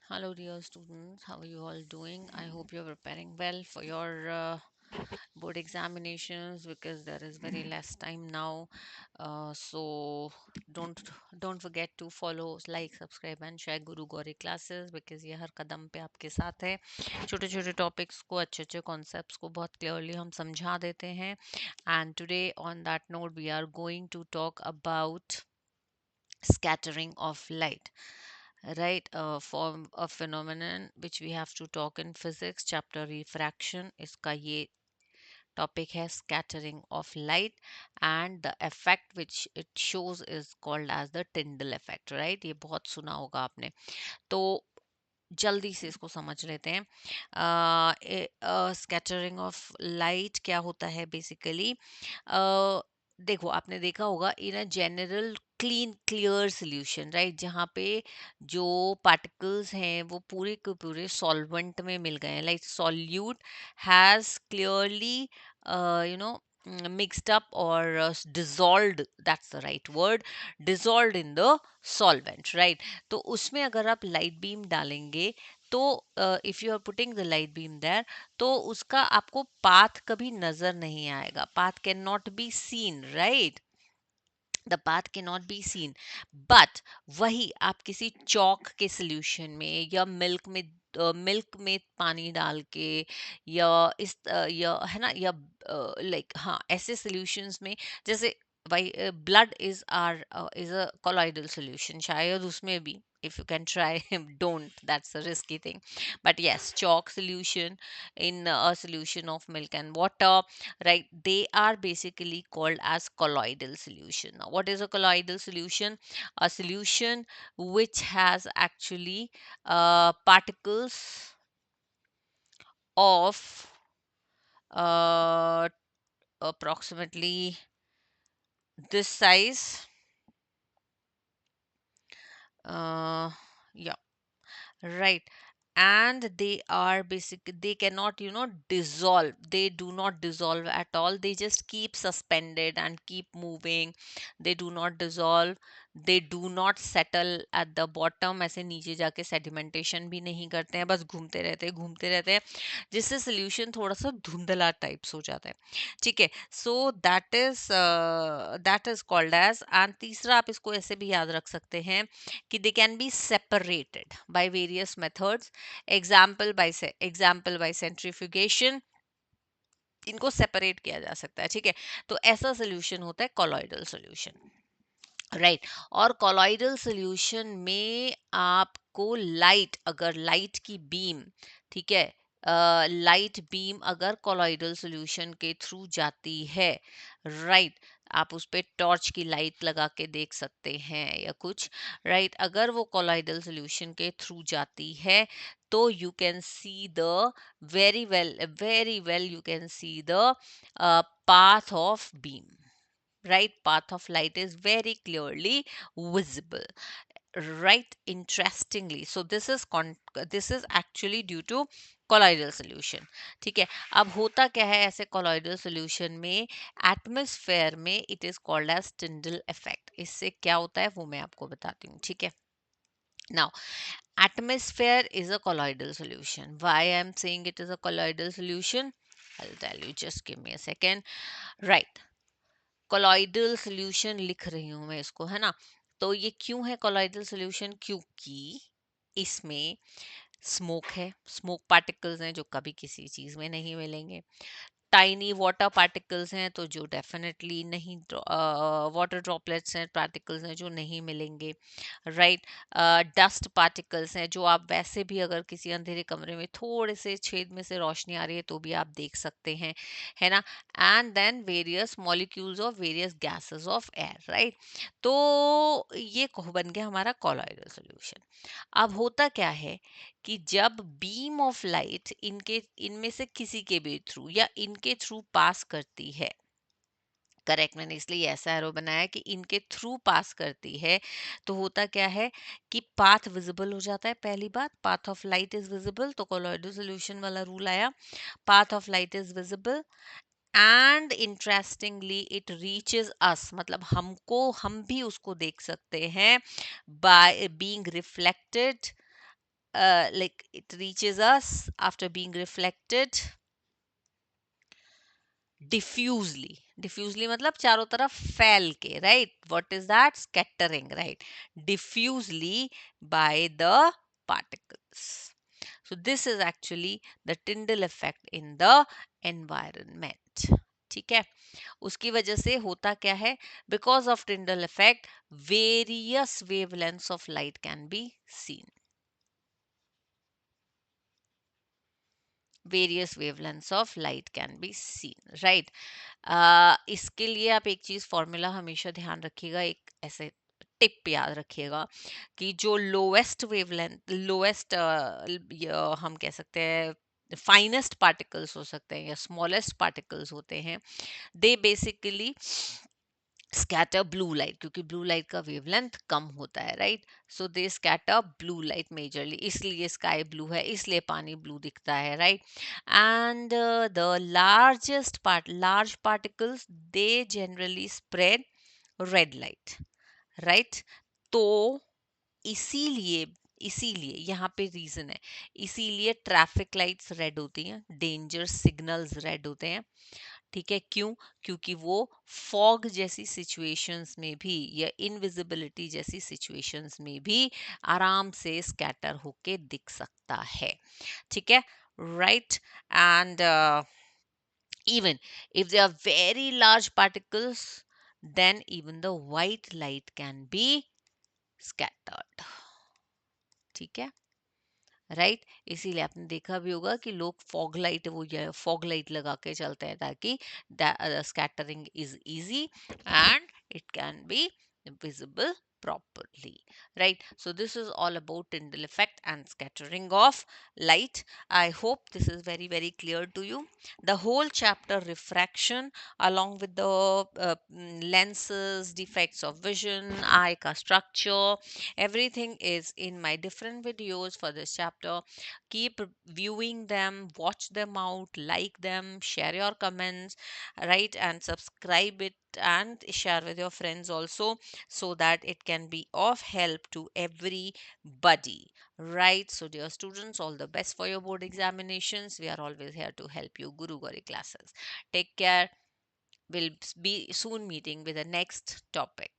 Hello, dear students. How are you all doing? I hope you're preparing well for your board examinations because there is very less time now. So don't forget to follow, like, subscribe and share Guru Gauri classes because ये हर कदम पे आपके साथ है. छोटे छोटे topics को अच्छे अच्छे कॉन्सेप्ट्स को बहुत क्लियरली हम समझा देते हैं. And today on that note we are going to talk about scattering of light, right? A form of phenomenon which we have to talk in physics chapter refraction. इसका ये topic है scattering of light, and the effect which it shows is called as the Tyndall effect, right? ये बहुत सुना होगा आपने. तो जल्दी से इसको समझ लेते हैं. स्कैटरिंग ऑफ लाइट क्या होता है बेसिकली. देखो, आपने देखा होगा in a general clean clear solution, right, जहाँ पे जो पार्टिकल्स हैं वो पूरे के पूरे सॉल्वेंट में मिल गए हैं, like solute has clearly you know mixed up or dissolved, that's the right word, dissolved in the solvent, right? तो उसमें अगर आप लाइट बीम डालेंगे तो if you are putting the light beam there, तो उसका आपको पाथ कभी नजर नहीं आएगा. Path can not be seen, right? The path can not be seen. But वही आप किसी चौक के सोल्यूशन में या मिल्क में पानी डाल के या या है ना, या लाइक हाँ, ऐसे सॉल्यूशंस में, जैसे भाई blood is a colloidal solution, शायद उसमें भी if you can try don't, that's a risky thing. But yes, chalk solution in a solution of milk and water, right, they are basically called as colloidal solution. Now what is a colloidal solution? A solution which has actually particles of uh, approximately this size. Yeah, right. And they are basic, they cannot, dissolve. They do not dissolve at all. They just keep suspended and keep moving. They do not dissolve. They do not settle at the bottom. ऐसे नीचे जाके sedimentation भी नहीं करते हैं, बस घूमते रहते हैं, जिससे solution थोड़ा सा धुंधला टाइप्स हो जाता है. ठीक है. So that is called as. And तीसरा आप इसको ऐसे भी याद रख सकते हैं कि they can be separated by various methods. Example bye centrifugation, इनको सेपरेट किया जा सकता है. ठीक है. तो ऐसा सोल्यूशन होता है कॉलॉइडल सोल्यूशन, राइट. और कॉलॉइडल सोल्यूशन में आपको लाइट, अगर लाइट की बीम, ठीक है, लाइट बीम अगर कॉलॉइडल सोल्यूशन के थ्रू जाती है, राइट, आप उस पे टॉर्च की लाइट लगा के देख सकते हैं या कुछ, राइट. अगर वो कॉलॉइडल सोल्यूशन के थ्रू जाती है तो you can see the very well you can see the path of beam, right? Path of light is very clearly visible, right? Interestingly, so this is actually due to colloidal solution. ठीक है. अब होता क्या है ऐसे colloidal solution में, atmosphere में it is called as Tyndall effect. इससे क्या होता है वो मैं आपको बताती हूँ. ठीक है. Now, atmosphere is a colloidal solution. Why I am saying it is a colloidal solution, I'll tell you, just give me a second. Right, colloidal solution लिख रही हूं मैं इसको, है ना. तो ये क्यों है कोलॉइडल सॉल्यूशन? क्योंकि इसमें स्मोक है, स्मोक पार्टिकल्स हैं जो कभी किसी चीज में नहीं मिलेंगे. टाइनी वाटर पार्टिकल्स हैं तो जो डेफिनेटली नहीं, वाटर ड्रॉपलेट्स हैं, पार्टिकल्स हैं जो नहीं मिलेंगे, राइट. डस्ट पार्टिकल्स हैं जो आप वैसे भी अगर किसी अंधेरे कमरे में थोड़े से छेद में से रोशनी आ रही है तो भी आप देख सकते हैं, है ना. And then various molecules of various gases of air, right. तो ये बन गया हमारा कॉलॉइडल सॉल्यूशन. अब होता क्या है कि जब बीम ऑफ लाइट इनमें से किसी के भी थ्रू या इनके थ्रू पास करती है, करेक्ट, मैंने इसलिए ऐसा एरो बनाया कि इनके थ्रू पास करती है, तो होता क्या है कि पाथ विजिबल हो जाता है. पहली बात, path of light is visible, तो कोलॉइडल सॉल्यूशन वाला रूल आया, path of light is visible and interestingly it reaches us, मतलब हम भी उसको देख सकते हैं by being reflected like it reaches us after being reflected diffusely मतलब चारों तरफ फैल के, right? What is that? Scattering, right? Diffusely by the particles. So this is actually the Tyndall effect in the environment. ठीक है, उसकी वजह से होता क्या है? Because of Tyndall effect, various wavelengths of light can be seen. Various wavelengths of light can be seen, right? इसके लिए आप एक चीज फॉर्मूला हमेशा ध्यान रखिएगा, एक ऐसे टिप याद रखिएगा कि जो लोएस्ट वेवलेंथ, लोएस्ट हम कह सकते हैं फाइनेस्ट पार्टिकल्स हो सकते हैं या स्मॉलेस्ट पार्टिकल्स होते हैं, they basically scatter blue light, क्योंकि ब्लू लाइट का वेवलेंथ कम होता है, राइट? सो दे स्कैटर ब्लू लाइट मेजरली, इसलिए स्काई ब्लू है, इसलिए पानी ब्लू दिखता है, right? And the large particles they generally spread red light, right? तो इसीलिए इसीलिए यहाँ पे रीजन है, इसीलिए ट्रैफिक लाइट्स रेड होती हैं, डेंजर सिग्नल्स रेड होते हैं, ठीक है? क्यों? क्योंकि वो फॉग जैसी सिचुएशंस में भी या इनविजिबिलिटी जैसी सिचुएशंस में भी आराम से स्कैटर होके दिख सकता है, ठीक है? Right? And even if they are very large particles, then even the white light can be scattered, ठीक है? राइट? इसीलिए आपने देखा भी होगा कि लोग फॉग लाइट, वो फॉग लाइट लगा के चलते हैं ताकि scattering is easy and it can be visible properly, right? So this is all about Tyndall effect and scattering of light. I hope this is very very clear to you. The whole chapter refraction along with the lenses, defects of vision, eye ka structure, everything is in my different videos for this chapter. Keep viewing them, watch them out, like them, share your comments, right? And subscribe it and share with your friends also, so that it can be of help to everybody, right? So dear students, all the best for your board examinations. We are always here to help you. Guru Gauri classes. Take care. We'll be soon meeting with the next topic.